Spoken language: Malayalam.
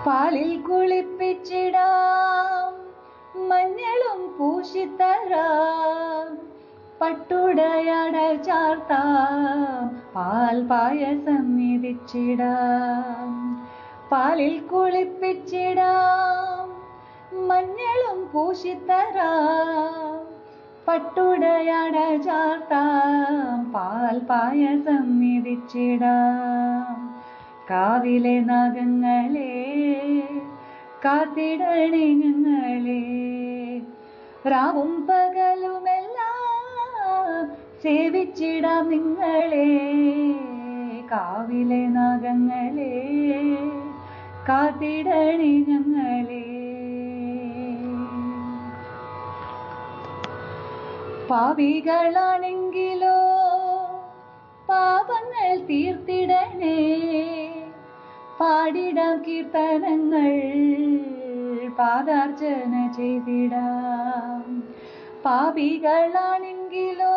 പാലിൽ കുളിപ്പിച്ചിടാം, മഞ്ഞളും പൂശിത്തരാം, പട്ടുടയട ചാർത്താം, പാൽ പായസം നിധിച്ചിടാം. പാലിൽ കുളിപ്പിച്ചിടാം, മഞ്ഞളും പൂശിത്തരാം, പട്ടുടയട ചാർത്താം, പാൽ പായസം നിധിച്ചിടാം. കാവിലെ നാഗങ്ങളെ കാത്തിടണേ ഞങ്ങളെ, രാവും പകലുമെല്ലാം സേവിച്ചിടാം നിങ്ങളെ. കാവിലെ നാഗങ്ങളെ കാത്തിടണേ ഞങ്ങളെ. പാപികളാണെങ്കിലോ പാപങ്ങൾ തീർത്തിടണേ, പാടിടാം കീർത്തനങ്ങൾ, പാദാർച്ചന ചെയ്തിടാം. പാപികളാണെങ്കിലോ